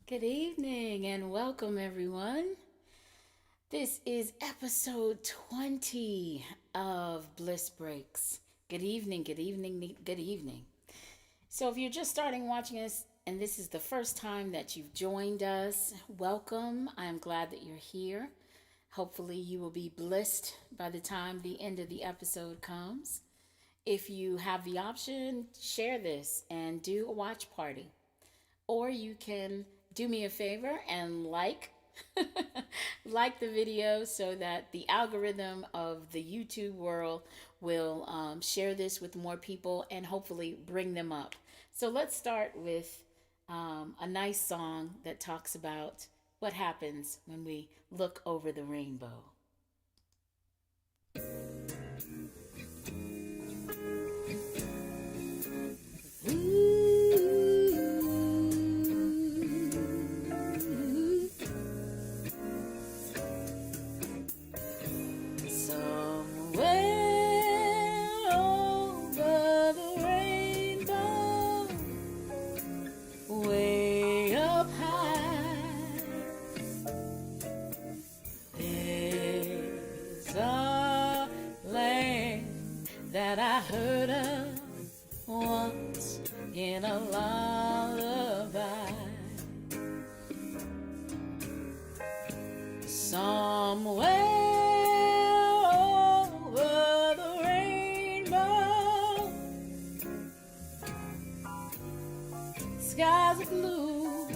Good evening and welcome, everyone. This is episode 20 of Bliss Breaks. Good evening, good evening, good evening. So, if you're just starting watching us and this is the first time that you've joined us, welcome. I am glad that you're here. Hopefully, you will be blissed by the time the end of the episode comes. If you have the option, share this and do a watch party. Or you can do me a favor and like the video so that the algorithm of the YouTube world will share this with more people and hopefully bring them up. So let's start with a nice song that talks about what happens when we look over the rainbow. That I heard of once in a lullaby. Somewhere over the rainbow, skies are blue,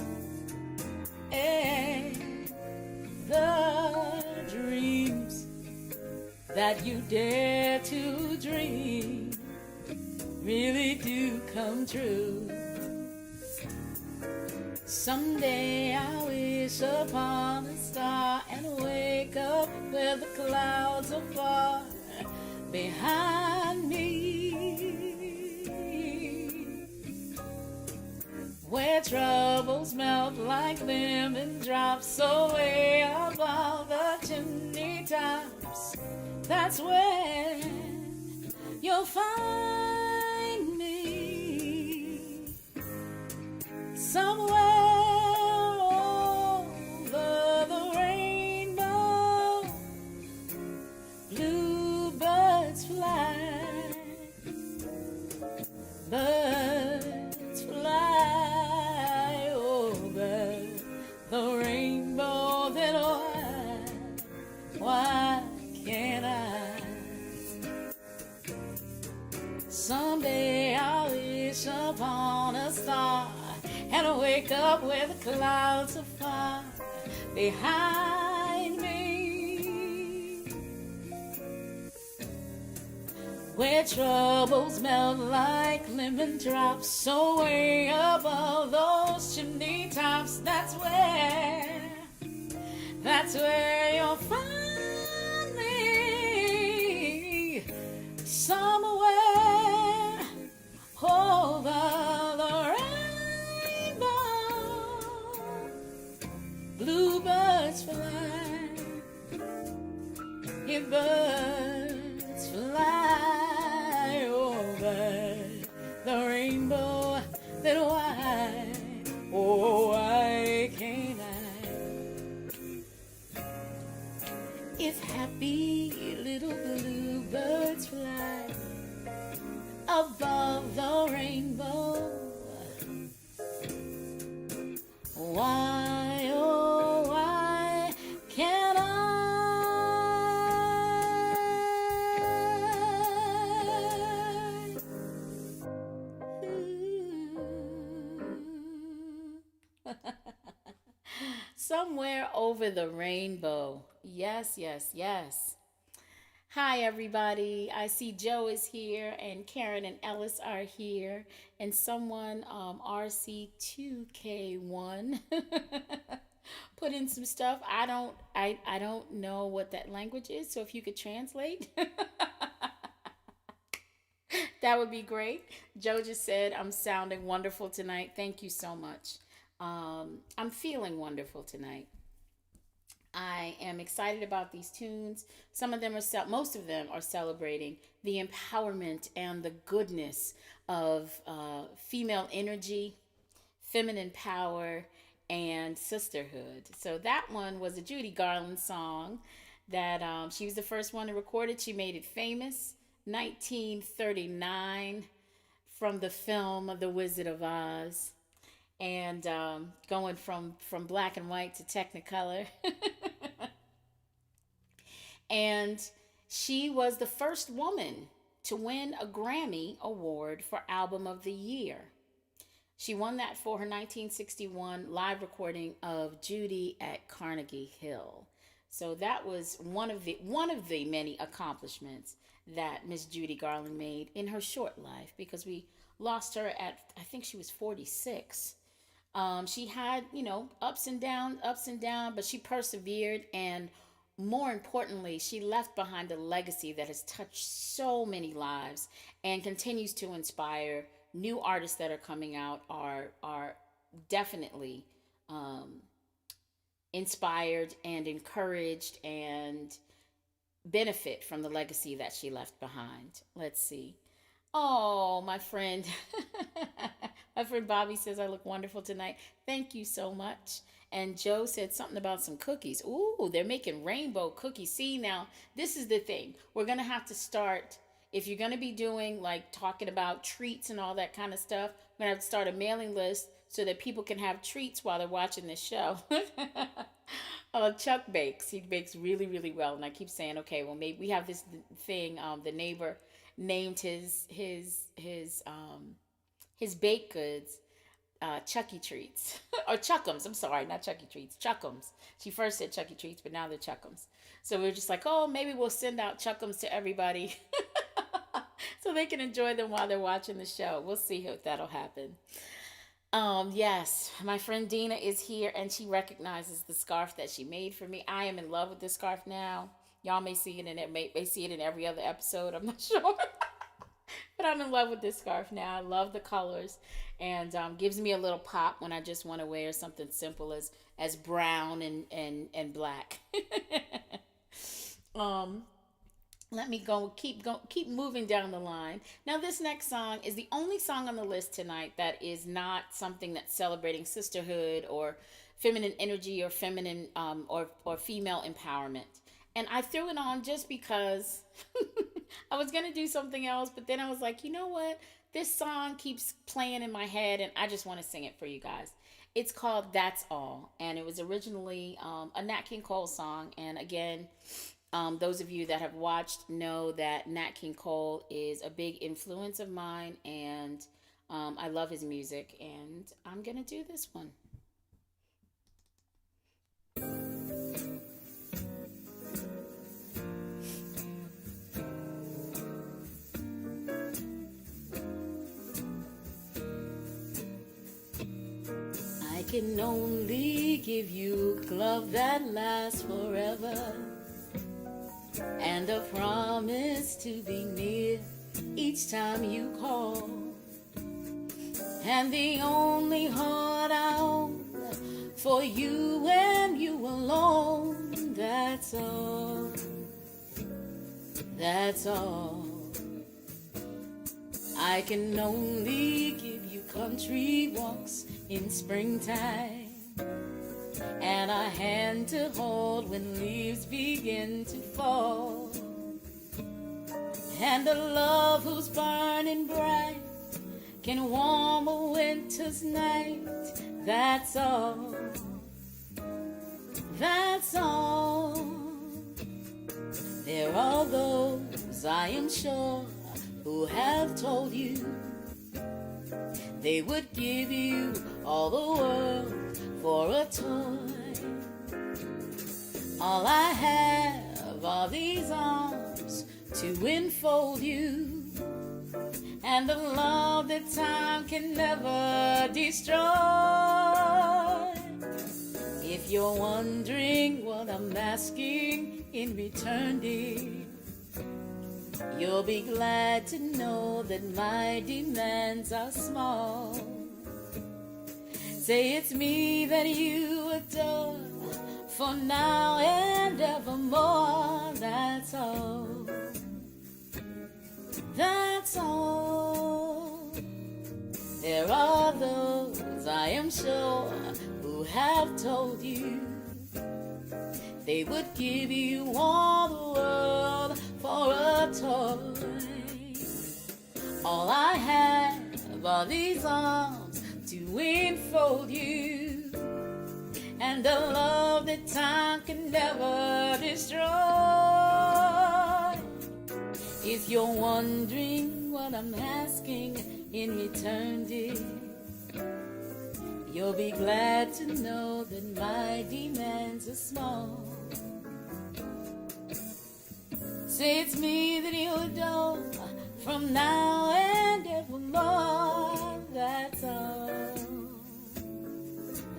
and the dreams that you dare to dream really do come true. Someday I wish upon a star and wake up where the clouds are far behind me, where troubles melt like lemon drops away above the chimney tops. That's where you'll find me, somewhere over the rainbow. Bluebirds fly, birds fly over the rainbow. Then why can't I? Someday I'll wish upon a star and wake up where the clouds are far behind me, where troubles melt like lemon drops so way above those chimney tops. That's where you'll find me, somewhere over the rainbow. Bluebirds fly, yeah, birds fly over the rainbow. Then why can't I? If happy little bluebirds fly above the rainbow, why, oh, why can't I? Somewhere over the rainbow. Yes, yes, yes. Hi, everybody. I see Joe is here, and Karen and Ellis are here, and someone, RC2K1, put in some stuff. I don't know what that language is, so if you could translate, that would be great. Joe just said, I'm sounding wonderful tonight. Thank you so much. I'm feeling wonderful tonight. I am excited about these tunes. Some of them most of them are celebrating the empowerment and the goodness of female energy, feminine power, and and sisterhood. So that one was a Judy Garland song that she was the first one to record it. She made it famous, 1939, from the film The Wizard of Oz, and going from black and white to Technicolor. And she was the first woman to win a Grammy Award for Album of the Year. She won that for her 1961 live recording of Judy at Carnegie Hill. So that was one of the many accomplishments that Miss Judy Garland made in her short life, because we lost her at, I think she was 46. She had, ups and downs, but she persevered, and more importantly, she left behind a legacy that has touched so many lives and continues to inspire. New artists that are coming out are definitely inspired and encouraged and benefit from the legacy that she left behind. Let's see. Oh, my friend. My friend Bobby says I look wonderful tonight. Thank you so much. And Joe said something about some cookies. Ooh, they're making rainbow cookies. See, now, this is the thing. We're going to have to start, if you're going to be doing, like, talking about treats and all that kind of stuff, we're going to have to start a mailing list so that people can have treats while they're watching this show. Chuck bakes. He bakes really, really well. And I keep saying, okay, well, maybe we have this thing. The neighbor named his baked goods Chucky Treats. Or Chuckums. I'm sorry, not Chucky Treats. Chuckums. She first said Chucky Treats, but now they're Chuckums. So we're just like, oh, maybe we'll send out Chuckums to everybody so they can enjoy them while they're watching the show. We'll see if that'll happen. Yes, my friend Dina is here, and she recognizes the scarf that she made for me. I am in love with this scarf now. Y'all may see it may see it in every other episode. I'm not sure. But I'm in love with this scarf now. I love the colors, and gives me a little pop when I just want to wear something simple as brown and black. Let me keep moving down the line. Now, this next song is the only song on the list tonight that is not something that's celebrating sisterhood or feminine energy or feminine or female empowerment. And I threw it on just because I was going to do something else, but then I was like, you know what? This song keeps playing in my head, and I just want to sing it for you guys. It's called That's All, and it was originally a Nat King Cole song. And again, those of you that have watched know that Nat King Cole is a big influence of mine, and I love his music, and I'm going to do this one. I can only give you love that lasts forever, and a promise to be near each time you call. And the only heart I own for you and you alone. That's all. That's all. I can only give you country walks in springtime, and a hand to hold when leaves begin to fall, and a love who's burning bright can warm a winter's night. That's all. That's all. There are those, I am sure, who have told you they would give you all the world for a toy. All I have are these arms to enfold you, and the love that time can never destroy. If you're wondering what I'm asking in return, dear, you'll be glad to know that my demands are small. Say it's me that you adore for now and evermore. That's all. That's all. There are those, I am sure, who have told you they would give you all the world for a toy. All I have are these arms to enfold you, and a love that time can never destroy. If you're wondering what I'm asking in eternity, you'll be glad to know that my demands are small. Say it's me that you adore from now and evermore. That's all.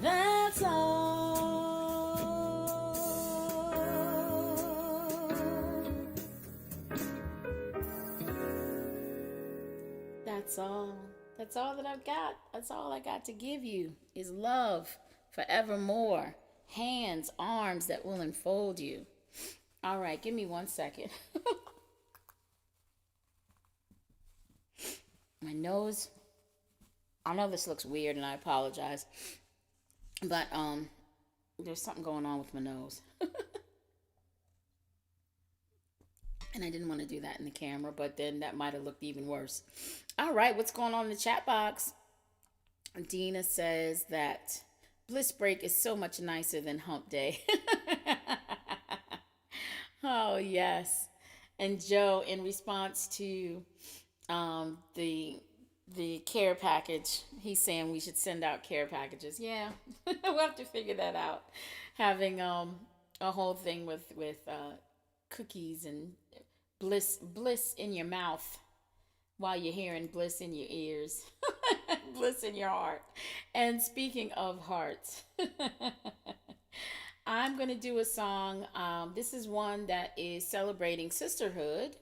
That's all. That's all. That's all that I've got. That's all I got to give you is love forevermore. Hands, arms that will enfold you. All right, give me 1 second. My nose. I know this looks weird and I apologize. But there's something going on with my nose. And I didn't want to do that in the camera, but then that might have looked even worse. All right, what's going on in the chat box? Dina says that Bliss Break is so much nicer than Hump Day. Oh, yes. And Joe, in response to the care package, he's saying we should send out care packages. Yeah, we'll have to figure that out. Having a whole thing with cookies and bliss in your mouth while you're hearing bliss in your ears, bliss in your heart. And speaking of hearts, I'm going to do a song. This is one that is celebrating sisterhood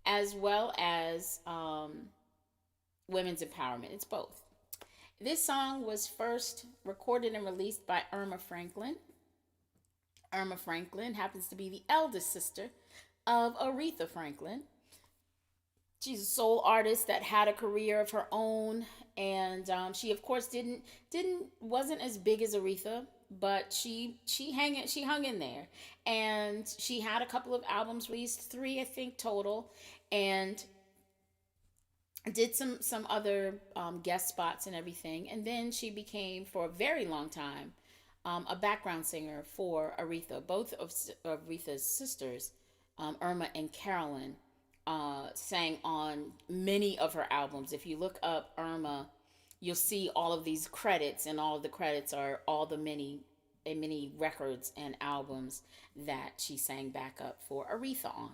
as well as women's empowerment. It's both. This song was first recorded and released by Irma Franklin. Irma Franklin happens to be the eldest sister of Aretha Franklin. She's a soul artist that had a career of her own, and she of course wasn't as big as Aretha, but she hung in there, and she had a couple of albums released, 3 I think total, and did some other guest spots and everything, and then she became for a very long time a background singer for Aretha. Both of Aretha's sisters, Irma and Carolyn, sang on many of her albums. If you look up Irma, you'll see all of these credits, and all of the credits are all the many records and albums that she sang backup for Aretha on.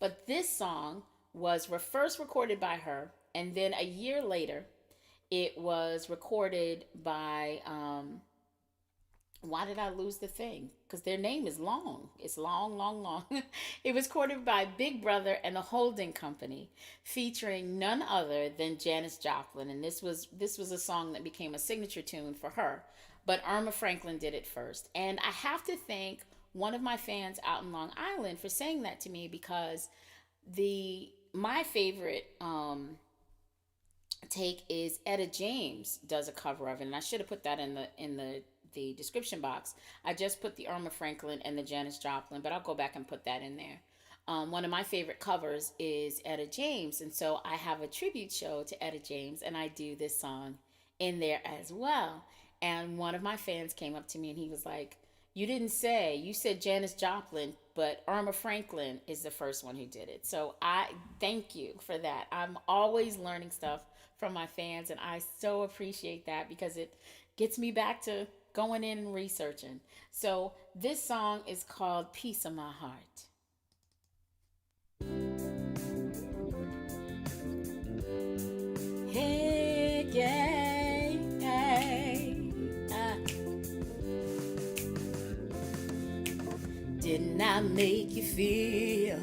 But this song was first recorded by her, and then a year later, it was recorded by, why did I lose the thing? Because their name is long. It's long. It was recorded by Big Brother and the Holding Company, featuring none other than Janis Joplin. And this was a song that became a signature tune for her. But Irma Franklin did it first. And I have to thank one of my fans out in Long Island for saying that to me, because my favorite take is Etta James does a cover of it, and I should have put that in the description box. I just put the Irma Franklin and the Janis Joplin, but I'll go back and put that in there. One of my favorite covers is Etta James, and so I have a tribute show to Etta James, and I do this song in there as well. And one of my fans came up to me and he was like, you said Janis Joplin, but Irma Franklin is the first one who did it. So I thank you for that. I'm always learning stuff from my fans, and I so appreciate that, because it gets me back to going in and researching. So this song is called Piece of My Heart. Hey, yeah. Didn't I make you feel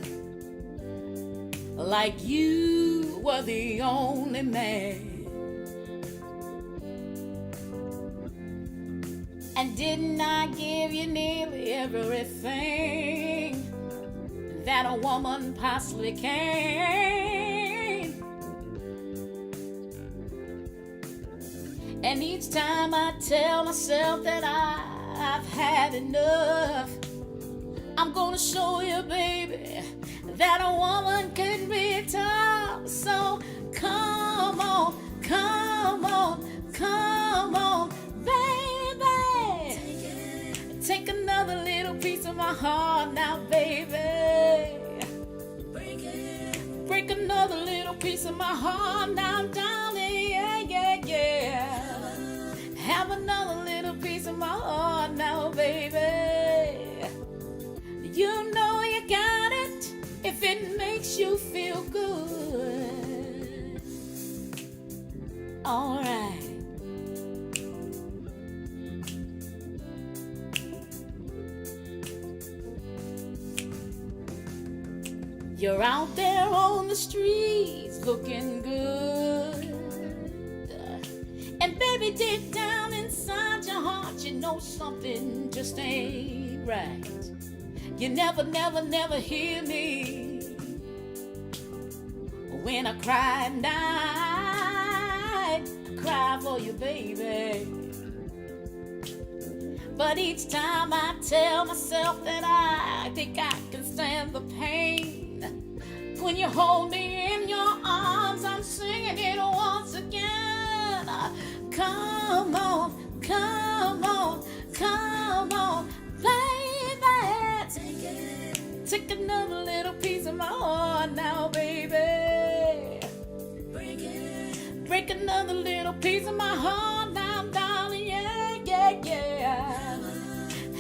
like you were the only man? And didn't I give you nearly everything that a woman possibly can? And each time I tell myself that I've had enough, I'm gonna show you, baby, that a woman can be tough. So come on, come on, come on, baby. Take another little piece of my heart now, baby. Break another little piece of my heart now, darling. Yeah, yeah, yeah. Have another little piece of my heart now, baby. You know you got it if it makes you feel good. All right. You're out there on the streets looking good. And baby, deep down inside your heart, you know something just ain't right. You never, never, never hear me when I cry at night. I cry for you, baby. But each time I tell myself that I think I can stand the pain. When you hold me in your arms, I'm singing it once again. Come on, come on, come on, baby. Take another little piece of my heart now, baby. Break another little piece of my heart now, darling. Yeah, yeah, yeah.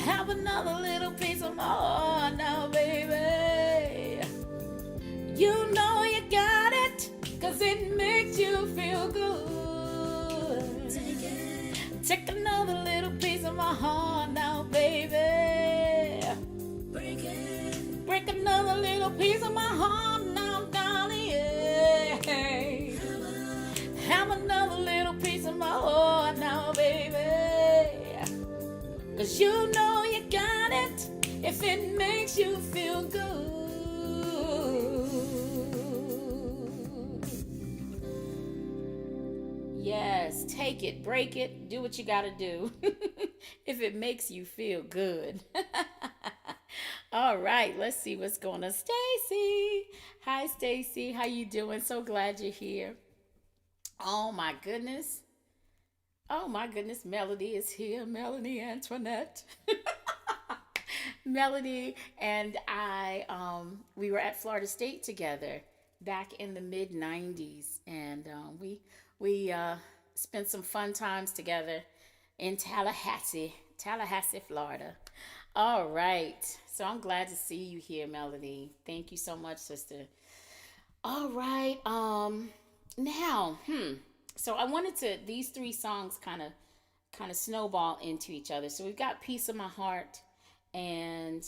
Have another little piece of my heart now, baby. You know you got it, 'cause it makes you feel good. Take another little piece of my heart now, baby. Break another little piece of my heart now, darling. Yeah. Have another little piece of my heart now, baby. 'Cause you know you got it if it makes you feel good. Yes, take it, break it, do what you gotta do. If it makes you feel good. All right, let's see what's going on. Stacy. Hi, Stacy. How you doing? So glad you're here. Oh my goodness. Oh my goodness, Melody is here. Melanie Antoinette. Melody and I, we were at Florida State together back in the mid '90s, and we spent some fun times together in Tallahassee, Florida. All right, so I'm glad to see you here, Melody. Thank you so much, sister. All right, now, so I wanted to these three songs kind of snowball into each other. So we've got Piece of My Heart, and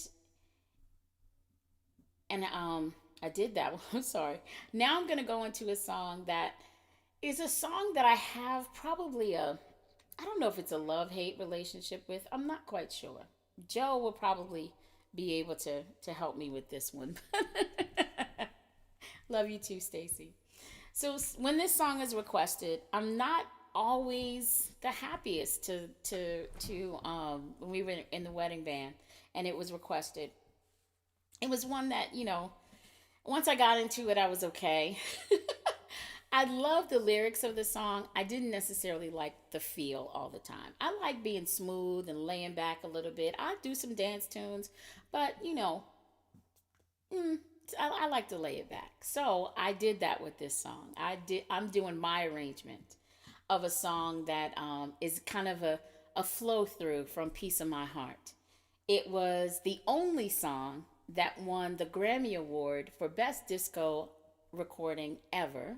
I did that one. I'm sorry. Now I'm going to go into a song that is a song that I have probably I don't know if it's a love-hate relationship with. I'm not quite sure. Joe will probably be able to help me with this one. Love you too, Stacy. So when this song is requested, I'm not always the happiest to when we were in the wedding band and it was requested. It was one that, once I got into it, I was okay. I love the lyrics of the song. I didn't necessarily like the feel all the time. I like being smooth and laying back a little bit. I do some dance tunes, but I like to lay it back. So I did that with this song. I'm doing my arrangement of a song that is kind of a flow through from Piece of My Heart. It was the only song that won the Grammy Award for Best Disco Recording ever,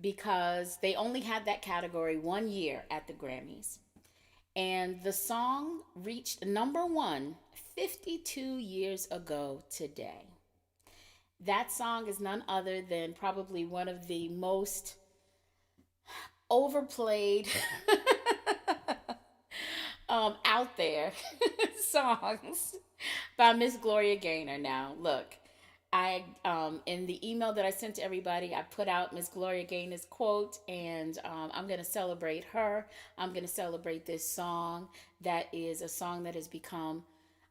because they only had that category 1 year at the Grammys. And the song reached number one 52 years ago today. That song is none other than probably one of the most overplayed out there songs by Miss Gloria Gaynor. Now, look, in the email that I sent to everybody, I put out Miss Gloria Gaynor's quote, and I'm going to celebrate her. I'm going to celebrate this song that is a song that has become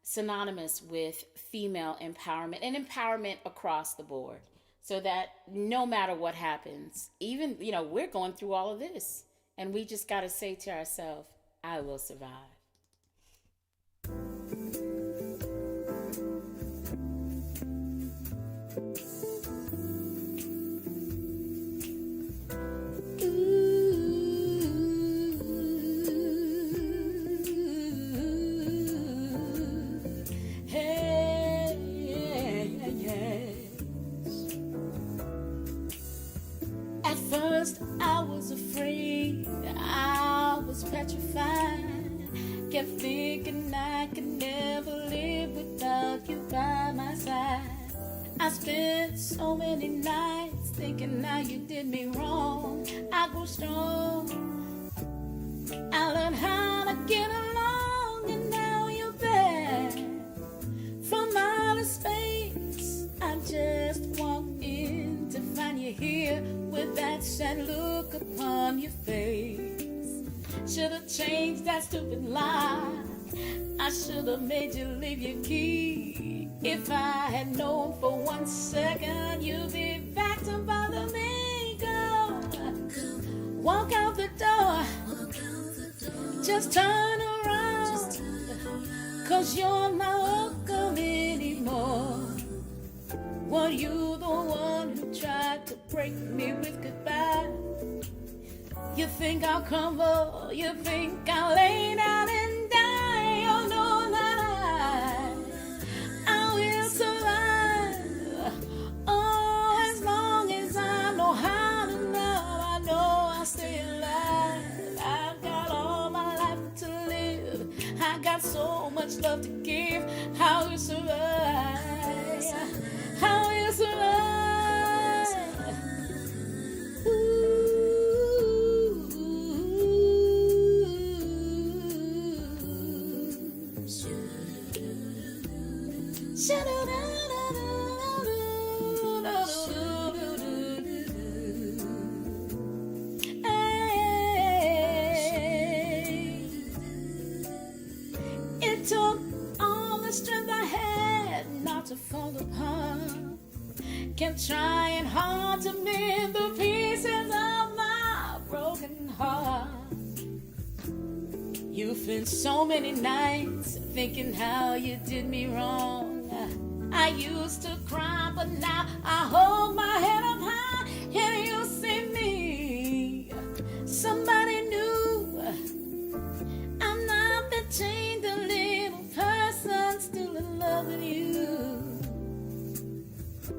synonymous with female empowerment and empowerment across the board. So that no matter what happens, even, we're going through all of this, and we just got to say to ourselves, I will survive. At first I was afraid, I was petrified, kept thinking I could never live without you by my side. I spent so many nights thinking how you did me wrong. I grew strong, I learned how to get along, and now you're back from outer space. I just walked in to find you here with that sad look upon your face. Should've changed that stupid lie, I should've made you leave your key. If I had known for 1 second you'd be back to bother me, go. Walk out the door, just turn around, 'cause you're not welcome anymore. Were you the one who tried to break me with goodbye? You think I'll crumble, you think I'll lay down and die. Oh no, lie, I will survive. Oh, as long as I know how to love, I know I'll stay alive. I've got all my life to live, I got so much love to give. I will survive, I will survive. It took all the strength I had not to fall apart. Kept trying hard to mend the pieces of my broken heart. You've spent so many nights thinking how you did me wrong. I used to cry, but now I hold my head up high and you see me. Somebody new, I'm not the chained little person still in love with you.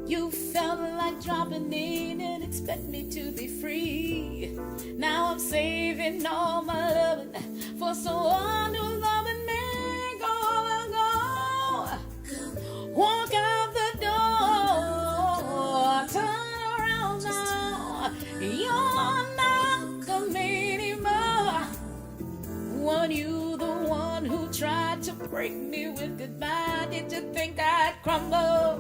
You felt like dropping in and expect me to be free. Now I'm saving all my loving for someone who's loving me. Walk out the door, turn around now. You're not coming anymore. Were you the one who tried to break me with goodbye? Did you think I'd crumble?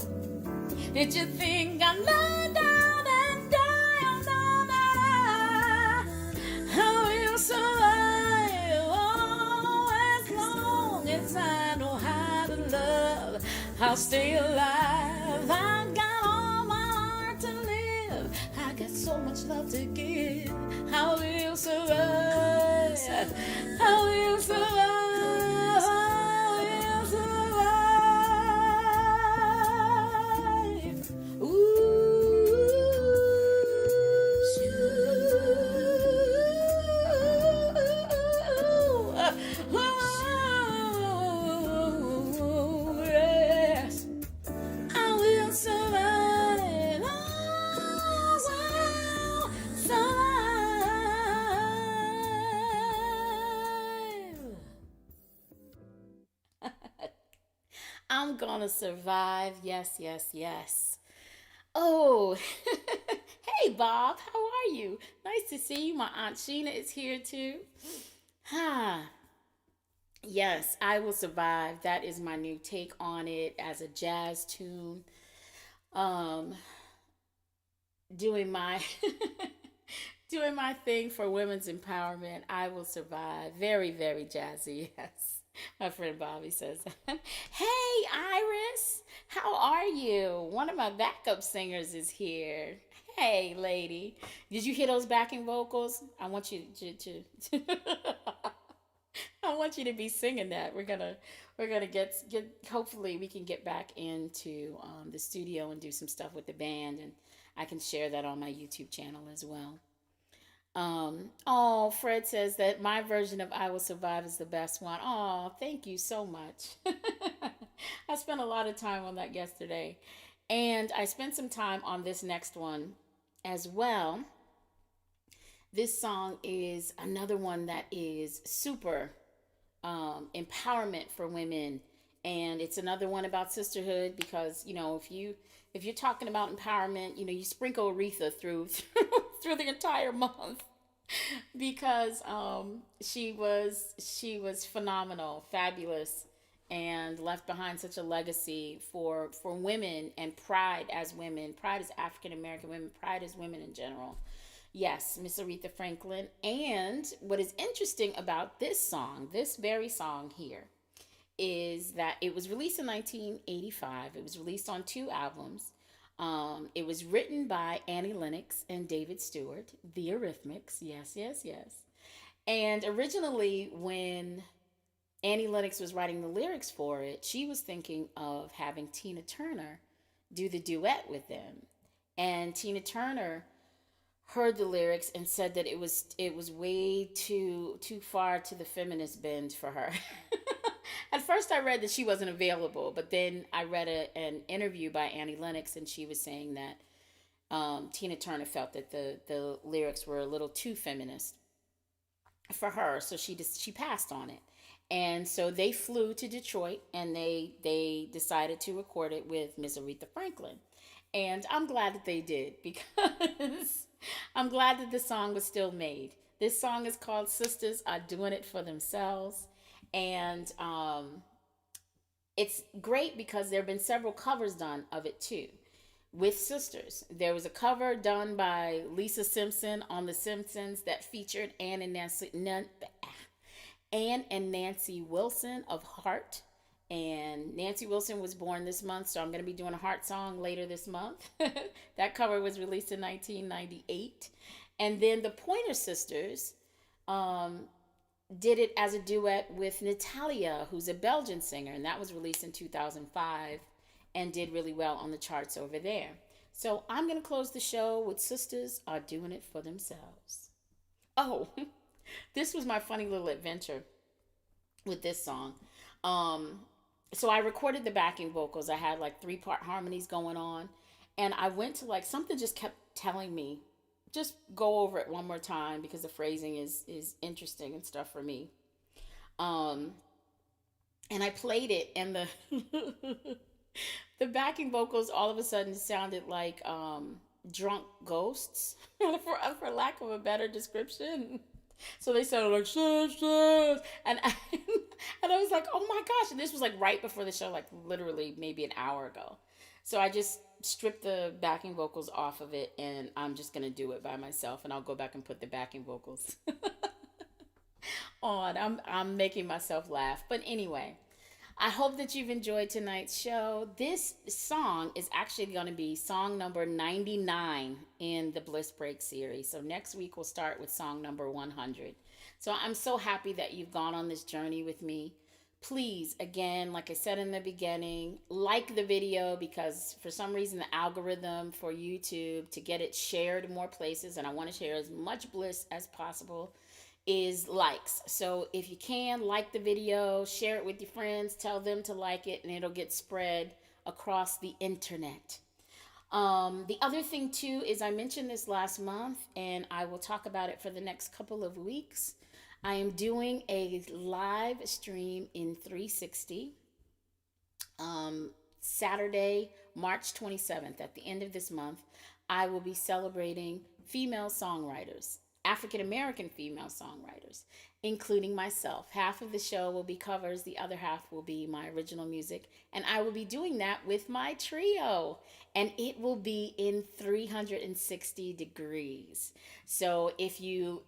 Did you think I'd lie down and die? Oh, no, I will survive. Oh, as long as I know how to love, I'll stay alive. I got all my heart to live, I got so much love to give. I will survive, I will survive, I will survive. Ooh. I'm gonna survive. Yes, yes, yes. Oh, hey, Bob. How are you? Nice to see you. My Aunt Sheena is here too. Yes, I will survive. That is my new take on it as a jazz tune. Um, doing my doing my thing for women's empowerment. I will survive. Very, very jazzy. Yes. My friend Bobby says, "Hey, Iris, how are you? One of my backup singers is here. Hey, lady, did you hear those backing vocals? I want you to I want you to be singing that. We're gonna get. Hopefully, we can get back into the studio and do some stuff with the band, and I can share that on my YouTube channel as well. Oh, Fred says that my version of "I Will Survive" is the best one. Oh, thank you so much. I spent a lot of time on that yesterday, and I spent some time on this next one as well. This song is another one that is super empowerment for women, and it's another one about sisterhood because if you're talking about empowerment, you sprinkle Aretha through the entire month because she was phenomenal, fabulous, and left behind such a legacy for women and pride as women, pride as African American women, pride as women in general. Yes, Miss Aretha Franklin. And what is interesting about this song, this very song here, is that it was released in 1985. It was released on two albums. It was written by Annie Lennox and David Stewart, the Eurythmics. Yes, yes, yes. And originally, when Annie Lennox was writing the lyrics for it, she was thinking of having Tina Turner do the duet with them. And Tina Turner heard the lyrics and said that it was way too far to the feminist bend for her. At first, I read that she wasn't available, but then I read an interview by Annie Lennox, and she was saying that Tina Turner felt that the lyrics were a little too feminist for her, so she passed on it. And so they flew to Detroit, and they decided to record it with Miss Aretha Franklin. And I'm glad that they did because I'm glad that the song was still made. This song is called "Sisters Are Doing It for Themselves," and it's great because there have been several covers done of it too with sisters. There was a cover done by Lisa Simpson on The Simpsons that featured Ann and Nancy Wilson of Heart. And Nancy Wilson was born this month, so I'm going to be doing a Heart song later this month. That cover was released in 1998. And then the Pointer Sisters um, did it as a duet with Natalia, who's a Belgian singer, and that was released in 2005 and did really well on the charts over there. So I'm going to close the show with "Sisters Are Doing It for Themselves." Oh, this was my funny little adventure with this song. Um, so I recorded the backing vocals. I had like three-part harmonies going on, and I went to like something just kept telling me just go over it one more time because the phrasing is interesting and stuff for me. Um, and I played it, and the the backing vocals all of a sudden sounded like drunk ghosts, for lack of a better description. So they sounded like "Sis, sis," and I, and I was like, oh my gosh! And this was like right before the show, like literally maybe an hour ago. So I just stripped the backing vocals off of it, and I'm just gonna do it by myself, and I'll go back and put the backing vocals on. I'm making myself laugh, but anyway, I hope that you've enjoyed tonight's show. This song is actually going to be song number 99 in the Bliss Break series. So next week we'll start with song number 100. So I'm so happy that you've gone on this journey with me. Please, again, like I said in the beginning, like the video because for some reason the algorithm for YouTube to get it shared more places, and I want to share as much bliss as possible, is likes. So if you can, like the video, share it with your friends, tell them to like it, and it'll get spread across the internet. The other thing too is I mentioned this last month, and I will talk about it for the next couple of weeks. I am doing a live stream in 360 Saturday, March 27th. At the end of this month, I will be celebrating female songwriters, African American female songwriters. including myself. Half of the show will be covers, the other half will be my original music, and I will be doing that with my trio, and it will be in 360 degrees. So if you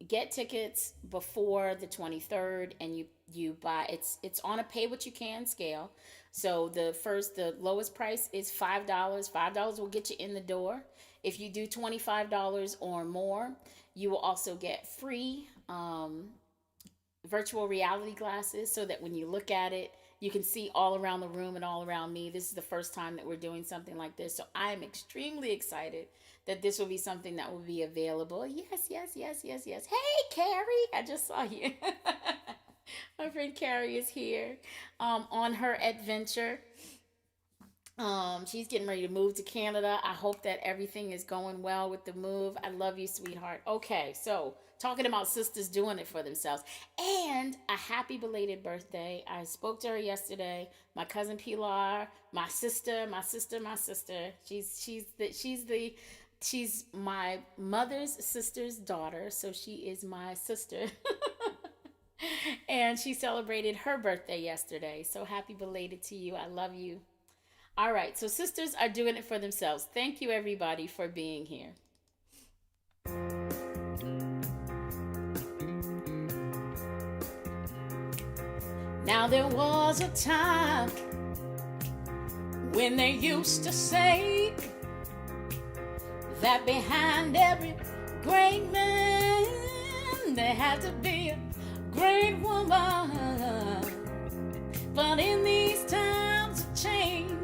get tickets before the 23rd and you buy, it's on a pay what you can scale. So the lowest price is $5. $5 will get you in the door. If you do $25 or more, you will also get free virtual reality glasses, so that when you look at it, you can see all around the room and all around me. This is the first time that we're doing something like this, so I am extremely excited that this will be something that will be available. Yes, yes, yes, yes, yes. Hey, Carrie, I just saw you. My friend Carrie is here on her adventure. She's getting ready to move to Canada. I hope that everything is going well with the move. I love you, sweetheart. Okay, so talking about sisters doing it for themselves. And a happy belated birthday. I spoke to her yesterday. My cousin Pilar, my sister. She's my mother's sister's daughter, so she is my sister. And she celebrated her birthday yesterday. So happy belated to you. I love you. All right, so sisters are doing it for themselves. Thank you, everybody, for being here. Now there was a time when they used to say that behind every great man there had to be a great woman. But in these times of change,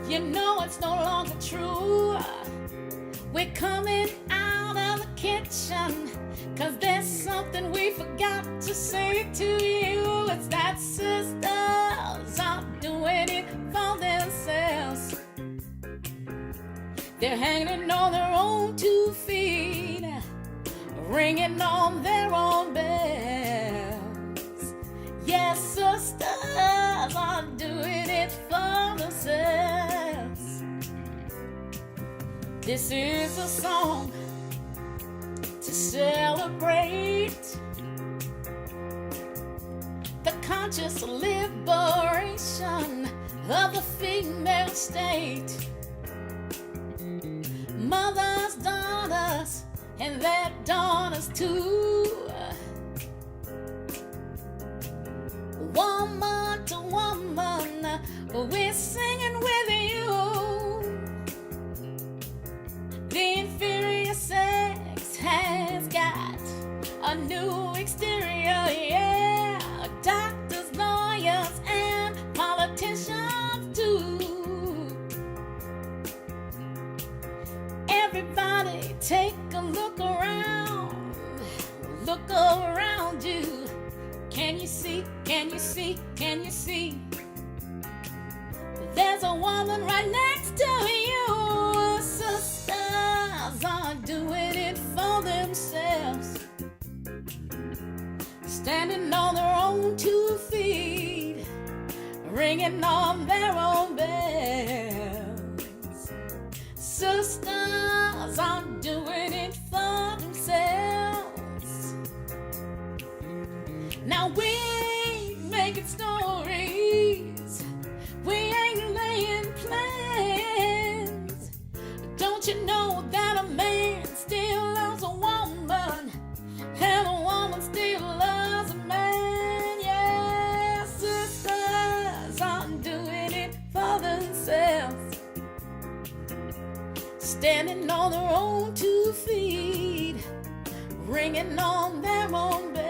you know it's no longer true. We're coming out of the kitchen, 'cause there's something we forgot to say to you. It's that sisters are doing it for themselves. They're hanging on their own 2 feet, ringing on their own bells. Yes, sisters are doing it for themselves. This is a song to celebrate the conscious liberation of the female state. Mothers, daughters, and their daughters too. Woman to woman, we're singing with you. The inferior sex has got a new exterior, yeah. Doctors, lawyers, and politicians too. Everybody take a look around. Look around you. Can you see, can you see, can you see? There's a woman right next to you. Sisters are doing it for themselves. Standing on their own 2 feet, ringing on their own bells. Sisters are doing it for themselves. Now we ain't making stories, we ain't laying plans. Don't you know that a man still loves a woman, and a woman still loves a man? Yeah, sisters are doing it for themselves. Standing on their own 2 feet, ringing on their own bells.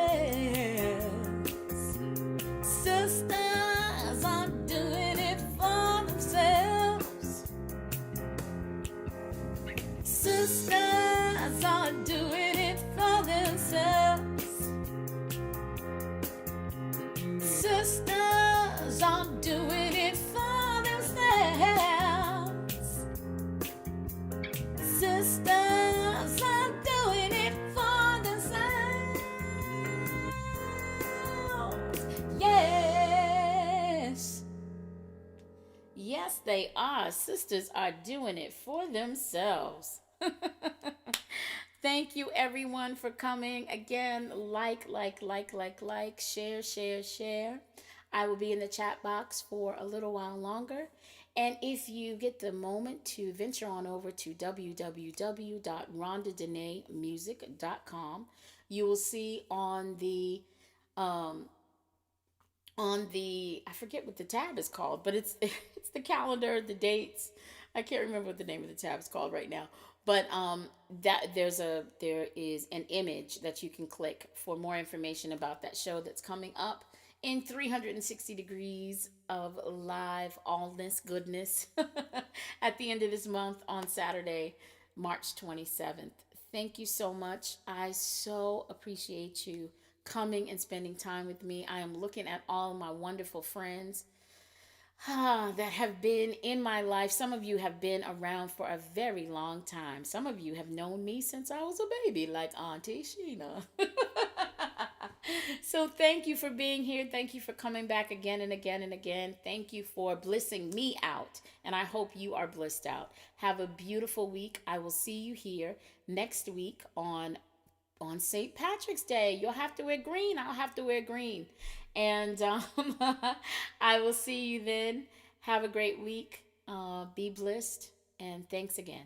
Sisters are doing it for themselves. Sisters are doing it for themselves. Sisters are doing it for themselves. Sisters are doing it for themselves. Yes. Yes, they are. Sisters are doing it for themselves. Thank you everyone for coming. Again, share, share, share. I will be in the chat box for a little while longer. And if you get the moment to venture on over to www.rhondadenetmusic.com, you will see um, on the I forget what the tab is called, but it's it's the calendar, the dates. I can't remember what the name of the tab is called right now. But that there is an image that you can click for more information about that show that's coming up in 360 degrees of live allness goodness at the end of this month on Saturday, March 27th. Thank you so much. I so appreciate you coming and spending time with me. I am looking at all my wonderful friends that have been in my life. Some of you have been around for a very long time. Some of you have known me since I was a baby, like Auntie Sheena. So thank you for being here. Thank you for coming back again and again and again. Thank you for blissing me out. And I hope you are blissed out. Have a beautiful week. I will see you here next week on St. Patrick's Day. You'll have to wear green. I'll have to wear green. And I will see you then. Have a great week. Be blissed. And thanks again.